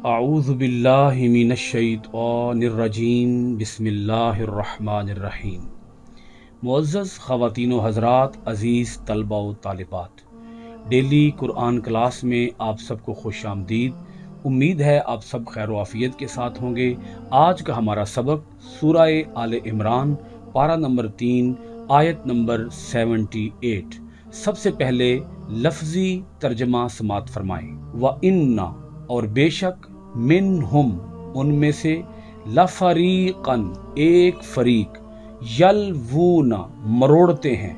اعوذ باللہ من الشیطان الرجیم بسم اللہ الرحمن الرحیم۔ معزز خواتین و حضرات، عزیز طلبہ و طالبات، ڈیلی قرآن کلاس میں آپ سب کو خوش آمدید۔ امید ہے آپ سب خیر و عافیت کے ساتھ ہوں گے۔ آج کا ہمارا سبق سورہ آل عمران، پارہ نمبر 3، آیت نمبر 78۔ سب سے پہلے لفظی ترجمہ سماعت فرمائیں۔ وَإِنَّ، اور بے شک، منہم، ان میں سے، لفریقاً، ایک فریق، یلوون، مروڑتے ہیں،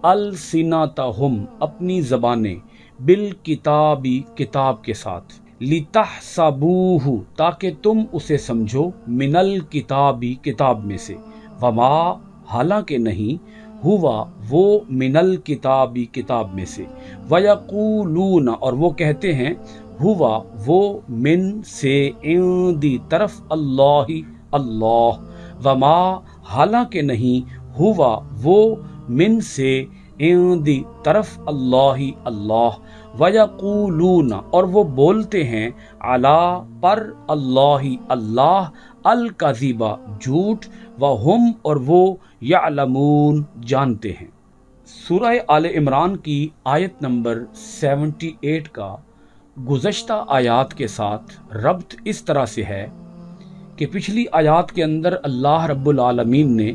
السنتہم، اپنی زبانیں، بالکتابی، کتاب کے ساتھ، لتحسبوہ، تاکہ تم اسے سمجھو، من الکتابی، کتاب میں سے، وما، حالانکہ نہیں، ہوا، وہ، من الکتابی، کتاب میں سے، ویقولون، اور وہ کہتے ہیں، ہوا، وہ، من، سے، عندی، طرف، اللہ، اللہ، وما، حالانکہ نہیں، ہوا، وہ، من، سے، عندی، طرف، اللہ، اللہ، ویقولون، اور وہ بولتے ہیں، علی، پر، اللہ، اللہ، الکذب، جھوٹ، وہم، اور وہ، یعلمون، جانتے ہیں۔ سورہ آل عمران کی آیت نمبر 78 کا گزشتہ آیات کے ساتھ ربط اس طرح سے ہے کہ پچھلی آیات کے اندر اللہ رب العالمین نے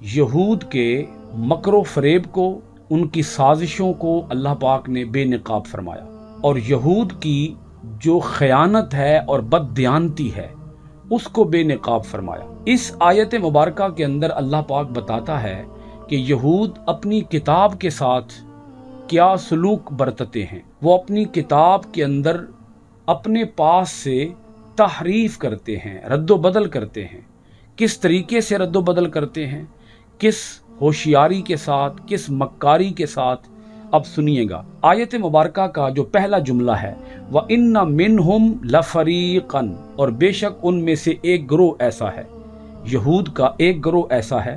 یہود کے مکر و فریب کو، ان کی سازشوں کو اللہ پاک نے بے نقاب فرمایا، اور یہود کی جو خیانت ہے اور بددیانتی ہے اس کو بے نقاب فرمایا۔ اس آیت مبارکہ کے اندر اللہ پاک بتاتا ہے کہ یہود اپنی کتاب کے ساتھ کیا سلوک برتتے ہیں۔ وہ اپنی کتاب کے اندر اپنے پاس سے تحریف کرتے ہیں، رد و بدل کرتے ہیں۔ کس طریقے سے رد و بدل کرتے ہیں، کس ہوشیاری کے ساتھ، کس مکاری کے ساتھ، اب سنیے گا۔ آیت مبارکہ کا جو پہلا جملہ ہے، وَإِنَّ مِنْهُمْ لَفَرِيقًا، اور بے شک ان میں سے ایک گروہ ایسا ہے، یہود کا ایک گروہ ایسا ہے،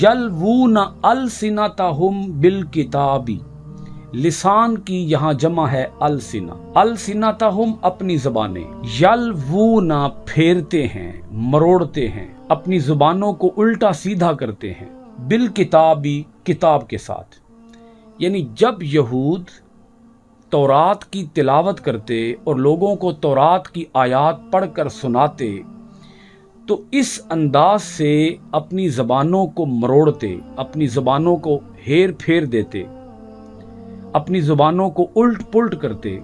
یلوون السنتہم بالکتاب، لسان کی یہاں جمع ہے السنہ، السنتہم، اپنی زبانیں، یلوون، پھیرتے ہیں، مروڑتے ہیں، اپنی زبانوں کو الٹا سیدھا کرتے ہیں، بالکتابی، کتاب کے ساتھ۔ یعنی جب یہود تورات کی تلاوت کرتے اور لوگوں کو تورات کی آیات پڑھ کر سناتے تو اس انداز سے اپنی زبانوں کو مروڑتے، اپنی زبانوں کو ہیر پھیر دیتے، اپنی زبانوں کو الٹ پلٹ کرتے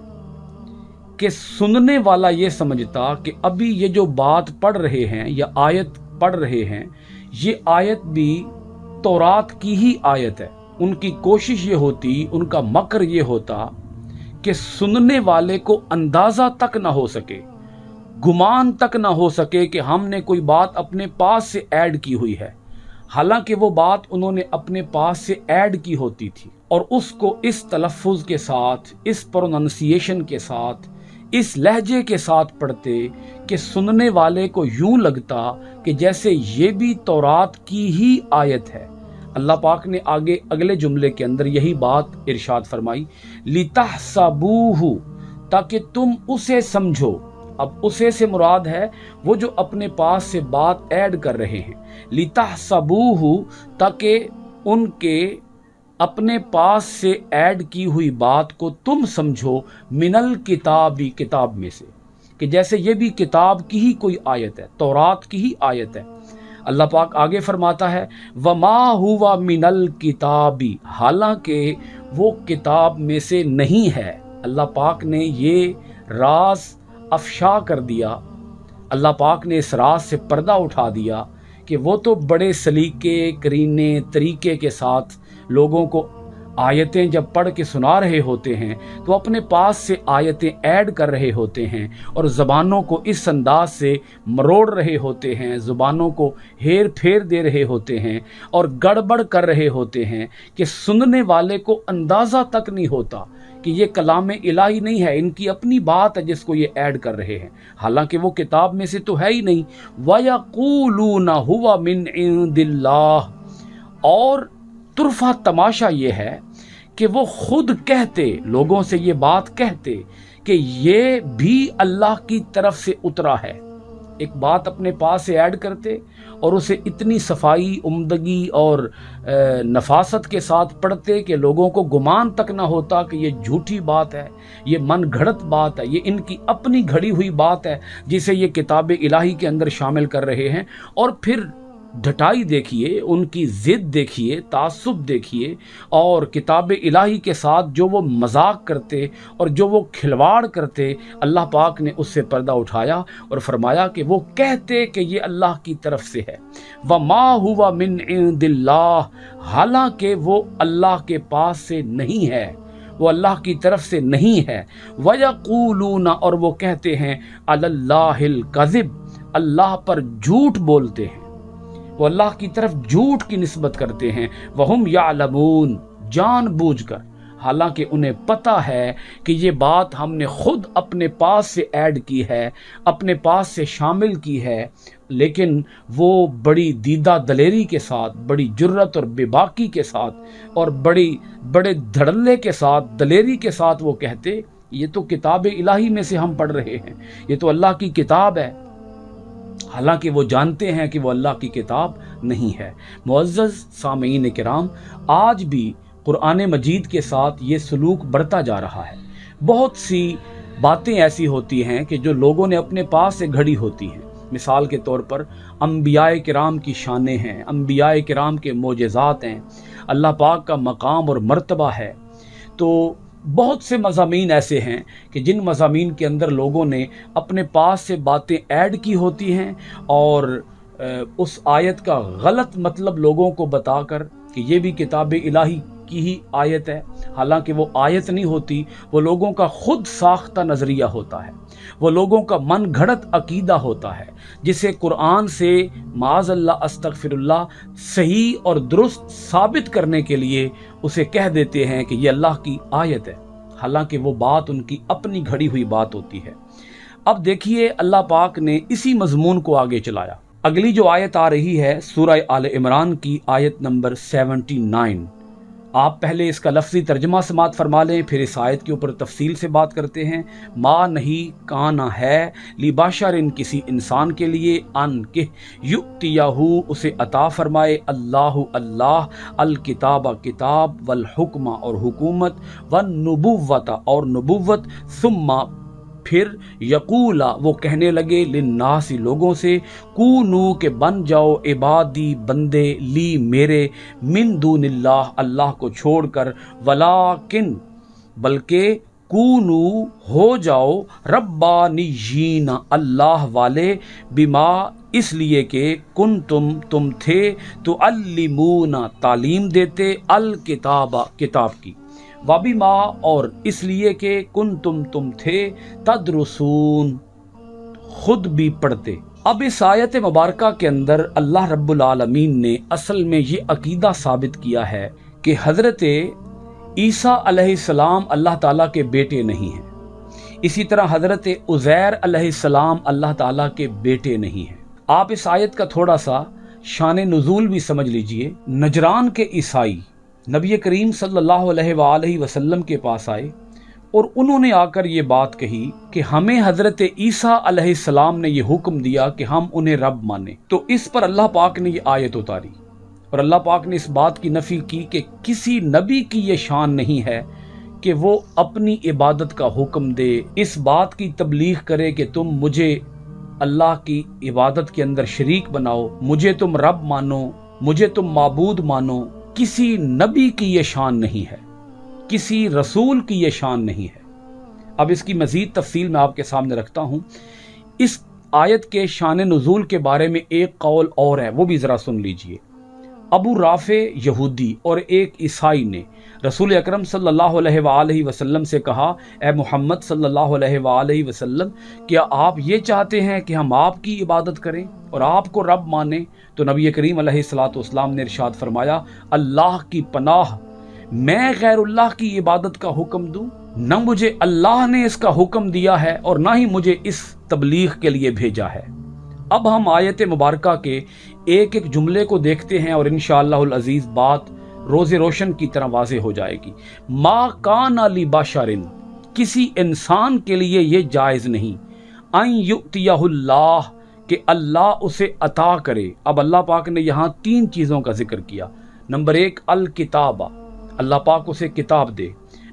کہ سننے والا یہ سمجھتا کہ ابھی یہ جو بات پڑھ رہے ہیں یا آیت پڑھ رہے ہیں، یہ آیت بھی تورات کی ہی آیت ہے۔ ان کی کوشش یہ ہوتی، ان کا مکر یہ ہوتا کہ سننے والے کو اندازہ تک نہ ہو سکے، گمان تک نہ ہو سکے کہ ہم نے کوئی بات اپنے پاس سے ایڈ کی ہوئی ہے، حالانکہ وہ بات انہوں نے اپنے پاس سے ایڈ کی ہوتی تھی، اور اس کو اس تلفظ کے ساتھ، اس پروننسیشن کے ساتھ، اس لہجے کے ساتھ پڑھتے کہ سننے والے کو یوں لگتا کہ جیسے یہ بھی تورات کی ہی آیت ہے۔ اللہ پاک نے آگے اگلے جملے کے اندر یہی بات ارشاد فرمائی، لِتَحْسَبُوهُ، تاکہ تم اسے سمجھو۔ اب اسے سے مراد ہے وہ جو اپنے پاس سے بات ایڈ کر رہے ہیں، لِتَحْسَبُوهُ، تاکہ ان کے اپنے پاس سے ایڈ کی ہوئی بات کو تم سمجھو، من الکتابی، کتاب میں سے، کہ جیسے یہ بھی کتاب کی ہی کوئی آیت ہے، تورات کی ہی آیت ہے۔ اللہ پاک آگے فرماتا ہے، وما ہوا من الکتابی، حالانکہ وہ کتاب میں سے نہیں ہے۔ اللہ پاک نے یہ راز افشا کر دیا، اللہ پاک نے اس راز سے پردہ اٹھا دیا کہ وہ تو بڑے سلیقے، کرینے، طریقے کے ساتھ لوگوں کو آیتیں جب پڑھ کے سنا رہے ہوتے ہیں تو اپنے پاس سے آیتیں ایڈ کر رہے ہوتے ہیں اور زبانوں کو اس انداز سے مروڑ رہے ہوتے ہیں، زبانوں کو ہیر پھیر دے رہے ہوتے ہیں اور گڑبڑ کر رہے ہوتے ہیں کہ سننے والے کو اندازہ تک نہیں ہوتا کہ یہ کلام الہی نہیں ہے، ان کی اپنی بات ہے جس کو یہ ایڈ کر رہے ہیں، حالانکہ وہ کتاب میں سے تو ہے ہی نہیں۔ وَيَقُولُونَ هُوَ مِنْ عِنْدِ اللَّهِ، اور طرفہ تماشا یہ ہے کہ وہ خود کہتے، لوگوں سے یہ بات کہتے کہ یہ بھی اللہ کی طرف سے اترا ہے۔ ایک بات اپنے پاس سے ایڈ کرتے اور اسے اتنی صفائی، عمدگی اور نفاست کے ساتھ پڑھتے کہ لوگوں کو گمان تک نہ ہوتا کہ یہ جھوٹی بات ہے، یہ من گھڑت بات ہے، یہ ان کی اپنی گھڑی ہوئی بات ہے جسے یہ کتاب الہی کے اندر شامل کر رہے ہیں۔ اور پھر ڈھٹائی دیکھیے، ان کی ضد دیکھیے، تعصب دیکھیے، اور کتاب الہی کے ساتھ جو وہ مذاق کرتے اور جو وہ کھلواڑ کرتے، اللہ پاک نے اس سے پردہ اٹھایا اور فرمایا کہ وہ کہتے کہ یہ اللہ کی طرف سے ہے، وَمَا هُوَ مِنْ عِنْدِ اللَّهِ، حالانکہ وہ اللہ کے پاس سے نہیں ہے، وہ اللہ کی طرف سے نہیں ہے۔ وَيَقُولُونَ، اور وہ کہتے ہیں، عَلَى اللَّهِ الْكَذِبِ، اللہ پر جھوٹ بولتے ہیں، وہ اللہ کی طرف جھوٹ کی نسبت کرتے ہیں۔ وَهُمْ يَعْلَمُونَ، جان بوجھ کر، حالانکہ انہیں پتہ ہے کہ یہ بات ہم نے خود اپنے پاس سے ایڈ کی ہے، اپنے پاس سے شامل کی ہے، لیکن وہ بڑی دیدہ دلیری کے ساتھ، بڑی جرت اور بے باکی کے ساتھ اور بڑے دھڑلے کے ساتھ، دلیری کے ساتھ وہ کہتے یہ تو کتاب الہی میں سے ہم پڑھ رہے ہیں، یہ تو اللہ کی کتاب ہے، حالانکہ وہ جانتے ہیں کہ وہ اللہ کی کتاب نہیں ہے۔ معزز سامعین کرام، آج بھی قرآن مجید کے ساتھ یہ سلوک بڑھتا جا رہا ہے۔ بہت سی باتیں ایسی ہوتی ہیں کہ جو لوگوں نے اپنے پاس سے گھڑی ہوتی ہیں۔ مثال کے طور پر انبیاء کرام کی شانیں ہیں، انبیاء کرام کے معجزات ہیں، اللہ پاک کا مقام اور مرتبہ ہے۔ تو بہت سے مضامین ایسے ہیں کہ جن مضامین کے اندر لوگوں نے اپنے پاس سے باتیں ایڈ کی ہوتی ہیں اور اس آیت کا غلط مطلب لوگوں کو بتا کر کہ یہ بھی کتاب الہی کی ہی آیت ہے، حالانکہ وہ آیت نہیں ہوتی، وہ لوگوں کا خود ساختہ نظریہ ہوتا ہے، وہ لوگوں کا من گھڑت عقیدہ ہوتا ہے، جسے قرآن سے معاذ اللہ استغفر اللہ صحیح اور درست ثابت کرنے کے لیے اسے کہہ دیتے ہیں کہ یہ اللہ کی آیت ہے، حالانکہ وہ بات ان کی اپنی گھڑی ہوئی بات ہوتی ہے۔ اب دیکھیے اللہ پاک نے اسی مضمون کو آگے چلایا۔ اگلی جو آیت آ رہی ہے سورہ آل عمران کی آیت نمبر 79، آپ پہلے اس کا لفظی ترجمہ سماعت فرما لیں، پھر اس آیت کے اوپر تفصیل سے بات کرتے ہیں۔ ما نہیں کانا ہے لبشر، کسی انسان کے لیے، ان کہ یؤتیہ اسے عطا فرمائے اللہ الکتاب کتاب، والحکم اور حکومت، والنبوت اور نبوت، ثم پھر یقولا وہ کہنے لگے للناس لوگوں سے، کونو کہ بن جاؤ عبادی بندے، لی میرے، من دون اللہ اللہ کو چھوڑ کر، ولیکن بلکہ، کونو ہو جاؤ، ربانیین اللہ والے، بما اس لیے کہ تم تھے، تعلمون تعلیم دیتے، الکتاب کتاب کی، وبما اور اس لیے کہ تم تھے، تدرسون خود بھی پڑھتے۔ اب اس آیت مبارکہ کے اندر اللہ رب العالمین نے اصل میں یہ عقیدہ ثابت کیا ہے کہ حضرت عیسیٰ علیہ السلام اللہ تعالیٰ کے بیٹے نہیں ہیں، اسی طرح حضرت عزیر علیہ السلام اللہ تعالیٰ کے بیٹے نہیں ہیں۔ آپ اس آیت کا تھوڑا سا شان نزول بھی سمجھ لیجئے۔ نجران کے عیسائی نبی کریم صلی اللہ علیہ وآلہ وسلم کے پاس آئے اور انہوں نے آ کر یہ بات کہی کہ ہمیں حضرت عیسیٰ علیہ السلام نے یہ حکم دیا کہ ہم انہیں رب مانیں، تو اس پر اللہ پاک نے یہ آیت اتاری اور اللہ پاک نے اس بات کی نفی کی کہ کسی نبی کی یہ شان نہیں ہے کہ وہ اپنی عبادت کا حکم دے، اس بات کی تبلیغ کرے کہ تم مجھے اللہ کی عبادت کے اندر شریک بناؤ، مجھے تم رب مانو، مجھے تم معبود مانو۔ کسی نبی کی یہ شان نہیں ہے، کسی رسول کی یہ شان نہیں ہے۔ اب اس کی مزید تفصیل میں آپ کے سامنے رکھتا ہوں۔ اس آیت کے شان نزول کے بارے میں ایک قول اور ہے، وہ بھی ذرا سن لیجئے۔ ابو رافع یہودی اور ایک عیسائی نے رسول اکرم صلی اللہ علیہ وآلہ وسلم سے کہا، اے محمد صلی اللہ علیہ وآلہ وسلم، کیا آپ یہ چاہتے ہیں کہ ہم آپ کی عبادت کریں اور آپ کو رب مانیں؟ تو نبی کریم علیہ الصلوۃ نے ارشاد فرمایا، اللہ کی پناہ، میں غیر اللہ کی عبادت کا حکم دوں؟ نہ مجھے اللہ نے اس کا حکم دیا ہے اور نہ ہی مجھے اس تبلیغ کے لیے بھیجا ہے۔ اب ہم آیت مبارکہ کے ایک ایک جملے کو دیکھتے ہیں اور انشاءاللہ العزیز بات روز روشن کی طرح واضح ہو جائے گی۔ ما کان لبشر، کسی انسان کے لیے یہ جائز نہیں ان یؤتیہ اللہ کہ اللہ اسے عطا کرے. اب اللہ پاک نے یہاں 3 چیزوں کا ذکر کیا. نمبر 1 الکتابہ، اللہ پاک اسے کتاب دے.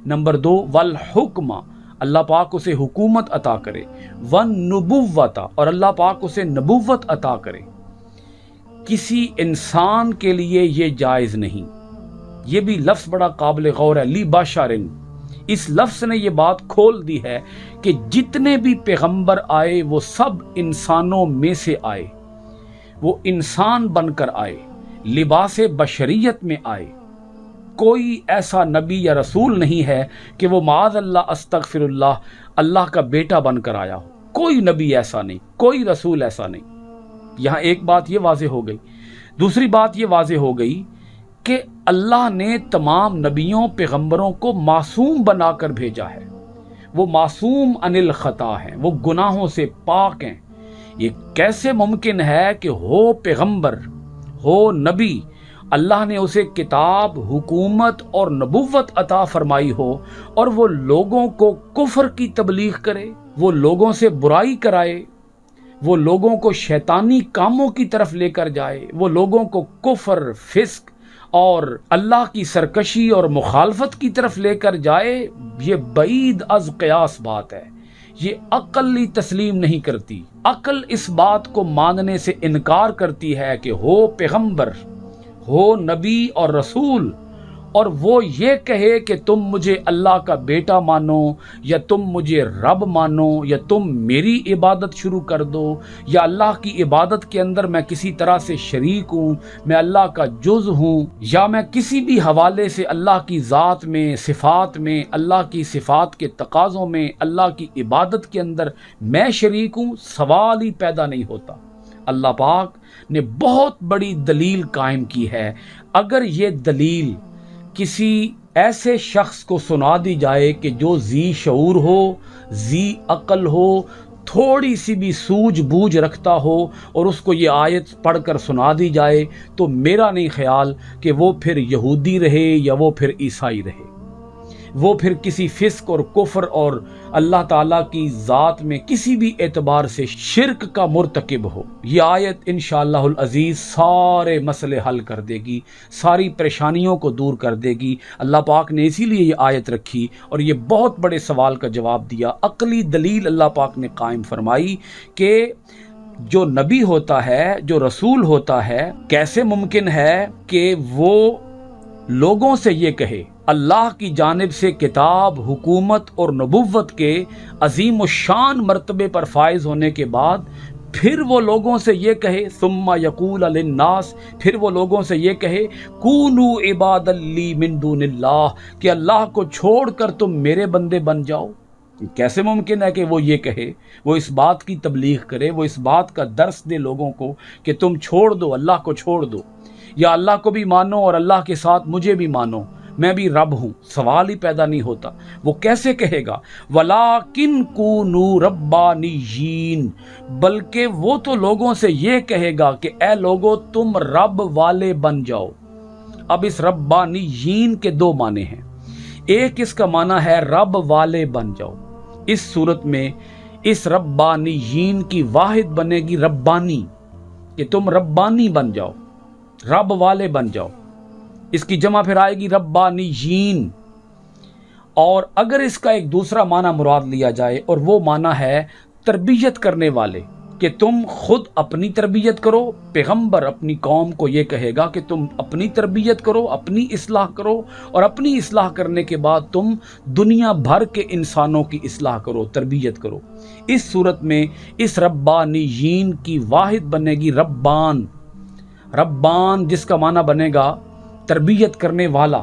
نمبر 2 والحکمہ، اللہ پاک اسے حکومت عطا کرے. والنبوۃ، اور اللہ پاک اسے نبوت عطا کرے. کسی انسان کے لیے یہ جائز نہیں. یہ بھی لفظ بڑا قابل غور ہے، لی بشرن. اس لفظ نے یہ بات کھول دی ہے کہ جتنے بھی پیغمبر آئے وہ سب انسانوں میں سے آئے، وہ انسان بن کر آئے، لباس بشریت میں آئے. کوئی ایسا نبی یا رسول نہیں ہے کہ وہ معاذ اللہ استغفر اللہ اللہ کا بیٹا بن کر آیا ہو. کوئی نبی ایسا نہیں، کوئی رسول ایسا نہیں. یہاں ایک بات یہ واضح ہو گئی. دوسری بات یہ واضح ہو گئی کہ اللہ نے تمام نبیوں پیغمبروں کو معصوم بنا کر بھیجا ہے. وہ معصوم عن الخطا ہیں، وہ گناہوں سے پاک ہیں. یہ کیسے ممکن ہے کہ ہو پیغمبر، ہو نبی، اللہ نے اسے کتاب، حکومت اور نبوت عطا فرمائی ہو اور وہ لوگوں کو کفر کی تبلیغ کرے، وہ لوگوں سے برائی کرائے، وہ لوگوں کو شیطانی کاموں کی طرف لے کر جائے، وہ لوگوں کو کفر، فسق اور اللہ کی سرکشی اور مخالفت کی طرف لے کر جائے. یہ بعید از قیاس بات ہے. یہ عقل تسلیم نہیں کرتی. عقل اس بات کو ماننے سے انکار کرتی ہے کہ ہو پیغمبر، ہو نبی اور رسول، اور وہ یہ کہے کہ تم مجھے اللہ کا بیٹا مانو، یا تم مجھے رب مانو، یا تم میری عبادت شروع کر دو، یا اللہ کی عبادت کے اندر میں کسی طرح سے شریک ہوں، میں اللہ کا جز ہوں، یا میں کسی بھی حوالے سے اللہ کی ذات میں، صفات میں، اللہ کی صفات کے تقاضوں میں، اللہ کی عبادت کے اندر میں شریک ہوں. سوال ہی پیدا نہیں ہوتا. اللہ پاک نے بہت بڑی دلیل قائم کی ہے. اگر یہ دلیل کسی ایسے شخص کو سنا دی جائے کہ جو ذی شعور ہو، ذی عقل ہو، تھوڑی سی بھی سوجھ بوجھ رکھتا ہو، اور اس کو یہ آیت پڑھ کر سنا دی جائے، تو میرا نہیں خیال کہ وہ پھر یہودی رہے یا وہ پھر عیسائی رہے، وہ پھر کسی فسق اور کفر اور اللہ تعالیٰ کی ذات میں کسی بھی اعتبار سے شرک کا مرتکب ہو. یہ آیت انشاءاللہ العزیز سارے مسئلے حل کر دے گی، ساری پریشانیوں کو دور کر دے گی. اللہ پاک نے اسی لیے یہ آیت رکھی اور یہ بہت بڑے سوال کا جواب دیا. عقلی دلیل اللہ پاک نے قائم فرمائی کہ جو نبی ہوتا ہے، جو رسول ہوتا ہے، کیسے ممکن ہے کہ وہ لوگوں سے یہ کہے اللہ کی جانب سے کتاب، حکومت اور نبوت کے عظیم الشان مرتبے پر فائز ہونے کے بعد پھر وہ لوگوں سے یہ کہے ثم یقول للناس، پھر وہ لوگوں سے یہ کہے کونوا عبادا لی من دون اللہ، کہ اللہ کو چھوڑ کر تم میرے بندے بن جاؤ. کیسے ممکن ہے کہ وہ یہ کہے، وہ اس بات کی تبلیغ کرے، وہ اس بات کا درس دے لوگوں کو کہ تم چھوڑ دو، اللہ کو چھوڑ دو، یا اللہ کو بھی مانو اور اللہ کے ساتھ مجھے بھی مانو، میں بھی رب ہوں. سوال ہی پیدا نہیں ہوتا. وہ کیسے کہے گا؟ وَلَٰكِن كُونُوا رَبَّانِيِّينَ، بلکہ وہ تو لوگوں سے یہ کہے گا کہ اے لوگو تم رب والے بن جاؤ. اب اس ربانیین کے 2 معنی ہیں. ایک اس کا معنی ہے رب والے بن جاؤ. اس صورت میں اس ربانیین کی واحد بنے گی ربانی، کہ تم ربانی بن جاؤ، رب والے بن جاؤ. اس کی جمع پھر آئے گی ربانیین. اور اگر اس کا ایک دوسرا معنی مراد لیا جائے اور وہ معنی ہے تربیت کرنے والے، کہ تم خود اپنی تربیت کرو. پیغمبر اپنی قوم کو یہ کہے گا کہ تم اپنی تربیت کرو، اپنی اصلاح کرو، اور اپنی اصلاح کرنے کے بعد تم دنیا بھر کے انسانوں کی اصلاح کرو، تربیت کرو. اس صورت میں اس ربانیین کی واحد بنے گی ربان. ربان جس کا معنی بنے گا تربیت کرنے والا،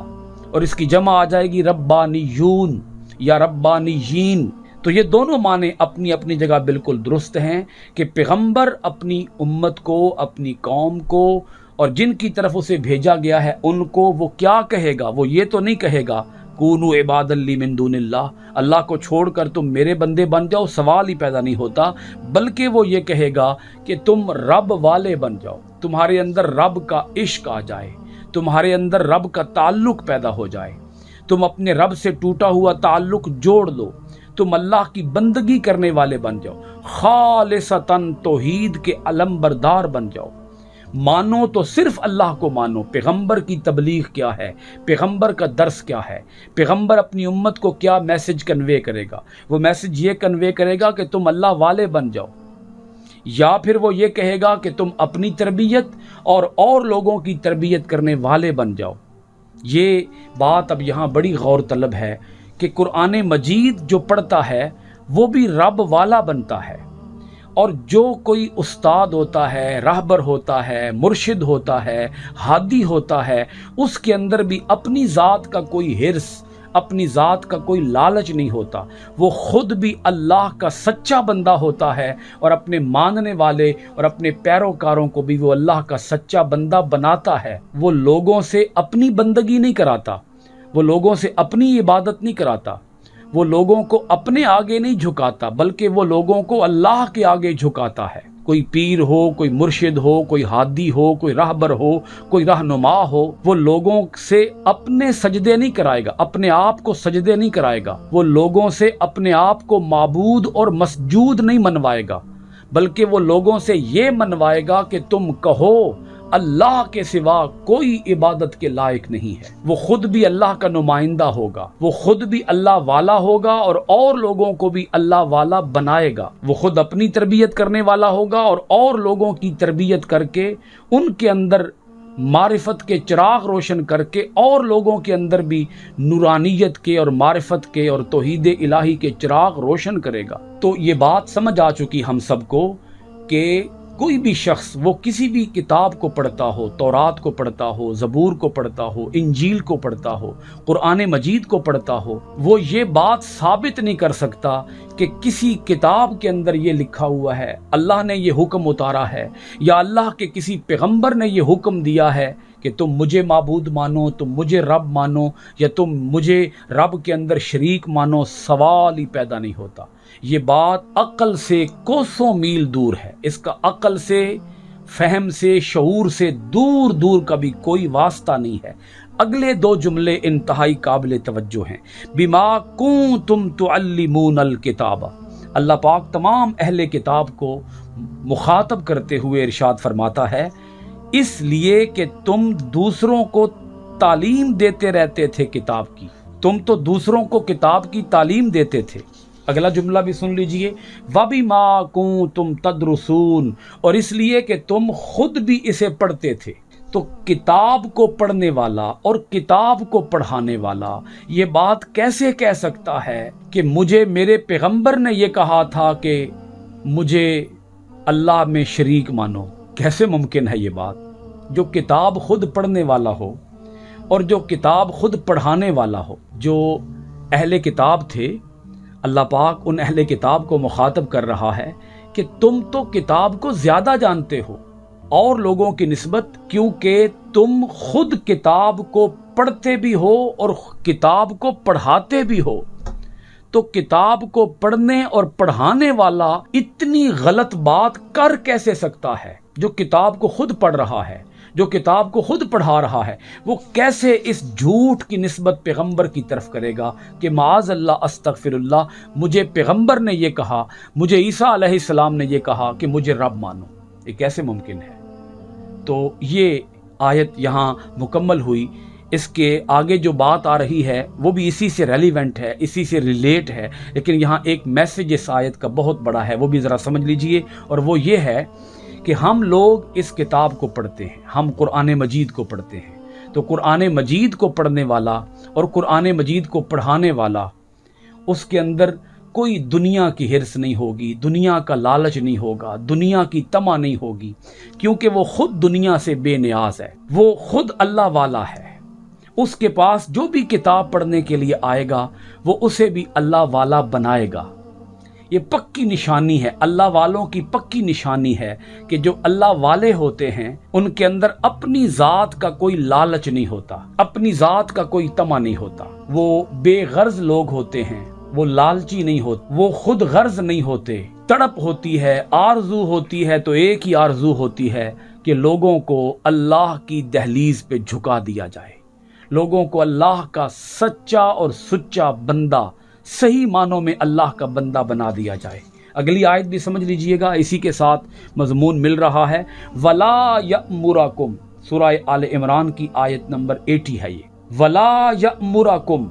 اور اس کی جمع آ جائے گی ربانیون یا ربانیین. تو یہ دونوں معنی اپنی اپنی جگہ بالکل درست ہیں کہ پیغمبر اپنی امت کو، اپنی قوم کو، اور جن کی طرف اسے بھیجا گیا ہے ان کو وہ کیا کہے گا؟ وہ یہ تو نہیں کہے گا کونوا عبادا لی من دون اللہ، اللہ کو چھوڑ کر تم میرے بندے بن جاؤ. سوال ہی پیدا نہیں ہوتا. بلکہ وہ یہ کہے گا کہ تم رب والے بن جاؤ، تمہارے اندر رب کا عشق آ جائے، تمہارے اندر رب کا تعلق پیدا ہو جائے، تم اپنے رب سے ٹوٹا ہوا تعلق جوڑ لو. تم اللہ کی بندگی کرنے والے بن جاؤ، خالصتاً توحید کے علمبردار بن جاؤ، مانو تو صرف اللہ کو مانو۔ پیغمبر کی تبلیغ کیا ہے، پیغمبر کا درس کیا ہے، پیغمبر اپنی امت کو کیا میسج کنوے کرے گا؟ وہ میسج یہ کنوے کرے گا کہ تم اللہ والے بن جاؤ، یا پھر وہ یہ کہے گا کہ تم اپنی تربیت اور لوگوں کی تربیت کرنے والے بن جاؤ۔ یہ بات اب یہاں بڑی غور طلب ہے کہ قرآن مجید جو پڑھتا ہے وہ بھی رب والا بنتا ہے، اور جو کوئی استاد ہوتا ہے، راہبر ہوتا ہے، مرشد ہوتا ہے، ہادی ہوتا ہے، اس کے اندر بھی اپنی ذات کا کوئی حرص، اپنی ذات کا کوئی لالچ نہیں ہوتا، وہ خود بھی اللہ کا سچا بندہ ہوتا ہے، اور اپنے ماننے والے اور اپنے پیروکاروں کو بھی وہ اللہ کا سچا بندہ بناتا ہے۔ وہ لوگوں سے اپنی بندگی نہیں کراتا، وہ لوگوں سے اپنی عبادت نہیں کراتا، وہ لوگوں کو اپنے آگے نہیں جھکاتا، بلکہ وہ لوگوں کو اللہ کے آگے جھکاتا ہے۔ کوئی پیر ہو، کوئی مرشد ہو، کوئی ہادی ہو، کوئی راہبر ہو، کوئی رہنما ہو، وہ لوگوں سے اپنے سجدے نہیں کرائے گا، اپنے آپ کو سجدے نہیں کرائے گا، وہ لوگوں سے اپنے آپ کو معبود اور مسجود نہیں منوائے گا، بلکہ وہ لوگوں سے یہ منوائے گا کہ تم کہو اللہ کے سوا کوئی عبادت کے لائق نہیں ہے۔ وہ خود بھی اللہ کا نمائندہ ہوگا، وہ خود بھی اللہ والا ہوگا، اور لوگوں کو بھی اللہ والا بنائے گا۔ وہ خود اپنی تربیت کرنے والا ہوگا، اور لوگوں کی تربیت کر کے ان کے اندر معرفت کے چراغ روشن کر کے، اور لوگوں کے اندر بھی نورانیت کے اور معرفت کے اور توحید الہی کے چراغ روشن کرے گا۔ تو یہ بات سمجھ آ چکی ہم سب کو کہ کوئی بھی شخص وہ کسی بھی کتاب کو پڑھتا ہو، تورات کو پڑھتا ہو، زبور کو پڑھتا ہو، انجیل کو پڑھتا ہو، قرآن مجید کو پڑھتا ہو، وہ یہ بات ثابت نہیں کر سکتا کہ کسی کتاب کے اندر یہ لکھا ہوا ہے، اللہ نے یہ حکم اتارا ہے، یا اللہ کے کسی پیغمبر نے یہ حکم دیا ہے کہ تم مجھے معبود مانو، تم مجھے رب مانو، یا تم مجھے رب کے اندر شریک مانو۔ سوال ہی پیدا نہیں ہوتا۔ یہ بات عقل سے کوسوں میل دور ہے، اس کا عقل سے، فہم سے، شعور سے دور دور کا بھی کوئی واسطہ نہیں ہے۔ اگلے دو جملے انتہائی قابل توجہ ہیں۔ بما کنتم تعلمون الکتاب، اللہ پاک تمام اہل کتاب کو مخاطب کرتے ہوئے ارشاد فرماتا ہے، اس لیے کہ تم دوسروں کو تعلیم دیتے رہتے تھے کتاب کی، تم تو دوسروں کو کتاب کی تعلیم دیتے تھے۔ اگلا جملہ بھی سن لیجئے، وَبِمَا كُنتُمْ تَدْرُسُونَ، اور اس لیے کہ تم خود بھی اسے پڑھتے تھے۔ تو کتاب کو پڑھنے والا اور کتاب کو پڑھانے والا یہ بات کیسے کہہ سکتا ہے کہ مجھے میرے پیغمبر نے یہ کہا تھا کہ مجھے اللہ میں شریک مانو؟ کیسے ممکن ہے یہ بات؟ جو کتاب خود پڑھنے والا ہو اور جو کتاب خود پڑھانے والا ہو، جو اہل کتاب تھے، اللہ پاک ان اہل کتاب کو مخاطب کر رہا ہے کہ تم تو کتاب کو زیادہ جانتے ہو اور لوگوں کی نسبت، کیونکہ تم خود کتاب کو پڑھتے بھی ہو اور کتاب کو پڑھاتے بھی ہو۔ تو کتاب کو پڑھنے اور پڑھانے والا اتنی غلط بات کر کیسے سکتا ہے؟ جو کتاب کو خود پڑھ رہا ہے، جو کتاب کو خود پڑھا رہا ہے، وہ کیسے اس جھوٹ کی نسبت پیغمبر کی طرف کرے گا کہ معاذ اللہ، استغفر اللہ، مجھے پیغمبر نے یہ کہا، مجھے عیسیٰ علیہ السلام نے یہ کہا کہ مجھے رب مانو؟ یہ کیسے ممکن ہے؟ تو یہ آیت یہاں مکمل ہوئی۔ اس کے آگے جو بات آ رہی ہے وہ بھی اسی سے ریلیونٹ ہے، اسی سے ریلیٹ ہے، لیکن یہاں ایک میسج اس آیت کا بہت بڑا ہے، وہ بھی ذرا سمجھ لیجئے، اور وہ یہ ہے کہ ہم لوگ اس کتاب کو پڑھتے ہیں، ہم قرآن مجید کو پڑھتے ہیں، تو قرآن مجید کو پڑھنے والا اور قرآن مجید کو پڑھانے والا، اس کے اندر کوئی دنیا کی حرص نہیں ہوگی، دنیا کا لالچ نہیں ہوگا، دنیا کی طمع نہیں ہوگی، کیونکہ وہ خود دنیا سے بے نیاز ہے، وہ خود اللہ والا ہے۔ اس کے پاس جو بھی کتاب پڑھنے کے لیے آئے گا وہ اسے بھی اللہ والا بنائے گا۔ یہ پکی نشانی ہے، اللہ والوں کی پکی نشانی ہے کہ جو اللہ والے ہوتے ہیں ان کے اندر اپنی ذات کا کوئی لالچ نہیں ہوتا، اپنی ذات کا کوئی طمع نہیں ہوتا، وہ بے غرض لوگ ہوتے ہیں، وہ لالچی نہیں ہوتے، وہ خود غرض نہیں ہوتے۔ تڑپ ہوتی ہے، آرزو ہوتی ہے تو ایک ہی آرزو ہوتی ہے کہ لوگوں کو اللہ کی دہلیز پہ جھکا دیا جائے، لوگوں کو اللہ کا سچا اور سچا بندہ صحیح معنوں میں اللہ کا بندہ بنا دیا جائے۔ اگلی آیت بھی سمجھ لیجئے گا، اسی کے ساتھ مضمون مل رہا ہے۔ ولا یأمرکم، سورہ آل عمران کی آیت نمبر 80 ہے یہ۔ ولا یأمرکم،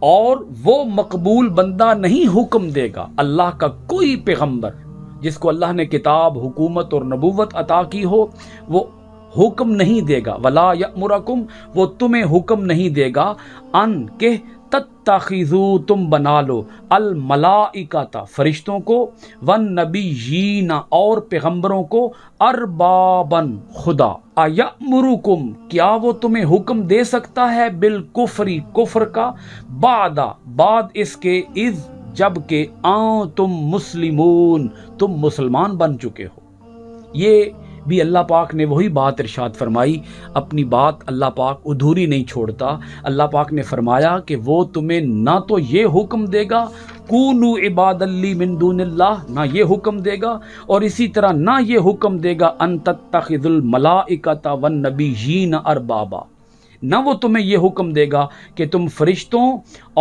اور وہ مقبول بندہ نہیں حکم دے گا، اللہ کا کوئی پیغمبر جس کو اللہ نے کتاب، حکومت اور نبوت عطا کی ہو، وہ حکم نہیں دے گا۔ ولا یأمرکم، وہ تمہیں حکم نہیں دے گا، ان کہ تتخذوا، تم بنا لو، الملائکۃ، فرشتوں کو، والنبیین، اور پیغمبروں کو، اربابا، خدا۔ ایامرکم، کیا وہ تمہیں حکم دے سکتا ہے، بالکفری، کفر کا، بعد اس کے، اذ، جب کہ تم مسلمون، تم مسلمان بن چکے ہو۔ یہ بھی اللہ پاک نے وہی بات ارشاد فرمائی، اپنی بات اللہ پاک ادھوری نہیں چھوڑتا۔ اللہ پاک نے فرمایا کہ وہ تمہیں نہ تو یہ حکم دے گا کونوا عباد لی من دون اللہ، نہ یہ حکم دے گا، اور اسی طرح نہ یہ حکم دے گا ان تتخذوا الملائکۃ والنبیین اربابا، نہ وہ تمہیں یہ حکم دے گا کہ تم فرشتوں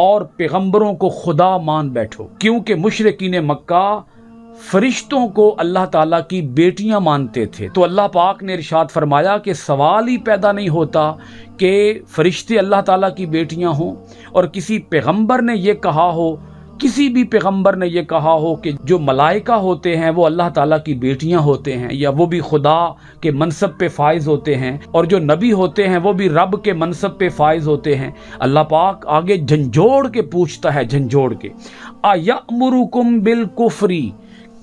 اور پیغمبروں کو خدا مان بیٹھو، کیونکہ مشرکین مکہ فرشتوں کو اللہ تعالیٰ کی بیٹیاں مانتے تھے۔ تو اللہ پاک نے ارشاد فرمایا کہ سوال ہی پیدا نہیں ہوتا کہ فرشتے اللہ تعالیٰ کی بیٹیاں ہوں، اور کسی پیغمبر نے یہ کہا ہو، کسی بھی پیغمبر نے یہ کہا ہو کہ جو ملائکہ ہوتے ہیں وہ اللہ تعالیٰ کی بیٹیاں ہوتے ہیں، یا وہ بھی خدا کے منصب پہ فائز ہوتے ہیں، اور جو نبی ہوتے ہیں وہ بھی رب کے منصب پہ فائز ہوتے ہیں۔ اللہ پاک آگے جھنجھوڑ کے پوچھتا ہے، جھنجھوڑ کے، اَیَأْمُرُکُم بِالْکُفْرِ،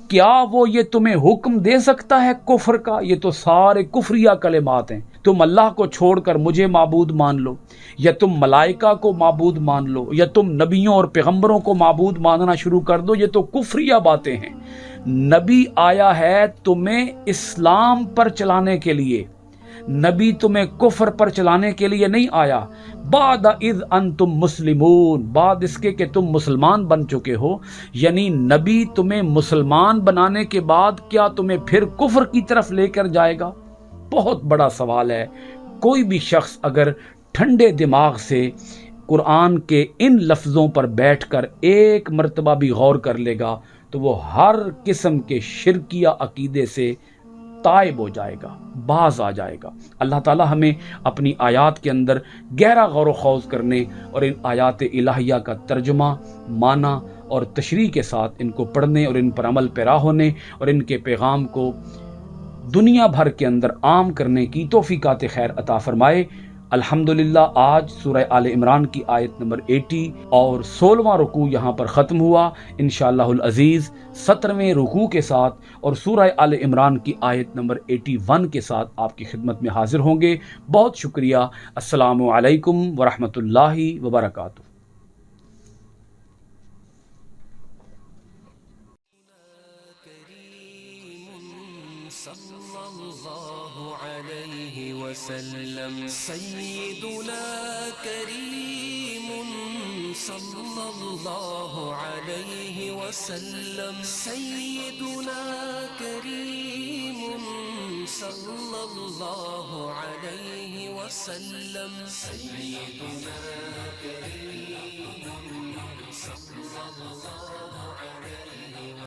کیا وہ یہ تمہیں حکم دے سکتا ہے کفر کا؟ یہ تو سارے کفریہ کلمات ہیں۔ تم اللہ کو چھوڑ کر مجھے معبود مان لو، یا تم ملائکہ کو معبود مان لو، یا تم نبیوں اور پیغمبروں کو معبود ماننا شروع کر دو، یہ تو کفریہ باتیں ہیں۔ نبی آیا ہے تمہیں اسلام پر چلانے کے لیے، نبی تمہیں کفر پر چلانے کے لیے نہیں آیا۔ بعد اذ انتم مسلمون، بعد اس کے کہ تم مسلمان بن چکے ہو، یعنی نبی تمہیں مسلمان بنانے کے بعد کیا تمہیں پھر کفر کی طرف لے کر جائے گا؟ بہت بڑا سوال ہے۔ کوئی بھی شخص اگر ٹھنڈے دماغ سے قرآن کے ان لفظوں پر بیٹھ کر ایک مرتبہ بھی غور کر لے گا تو وہ ہر قسم کے شرکیہ عقیدے سے تائب ہو جائے گا، باز آ جائے گا۔ اللہ تعالی ہمیں اپنی آیات کے اندر گہرا غور و خوض کرنے اور ان آیات الہیہ کا ترجمہ، معنی اور تشریح کے ساتھ ان کو پڑھنے اور ان پر عمل پیرا ہونے اور ان کے پیغام کو دنیا بھر کے اندر عام کرنے کی توفیقات خیر عطا فرمائے۔ الحمدللہ آج سورہ آل عمران کی آیت نمبر 80 اور 16واں رکوع یہاں پر ختم ہوا۔ انشاءاللہ العزیز 17ویں رکوع کے ساتھ اور سورہ آل عمران کی آیت نمبر 81 کے ساتھ آپ کی خدمت میں حاضر ہوں گے۔ بہت شکریہ۔ السلام علیکم ورحمۃ اللہ وبرکاتہ۔ صلى الله عليه وسلم سيدنا كريم صلى الله عليه وسلم سيدنا كريم صلى الله عليه وسلم سيدنا كريم صلى الله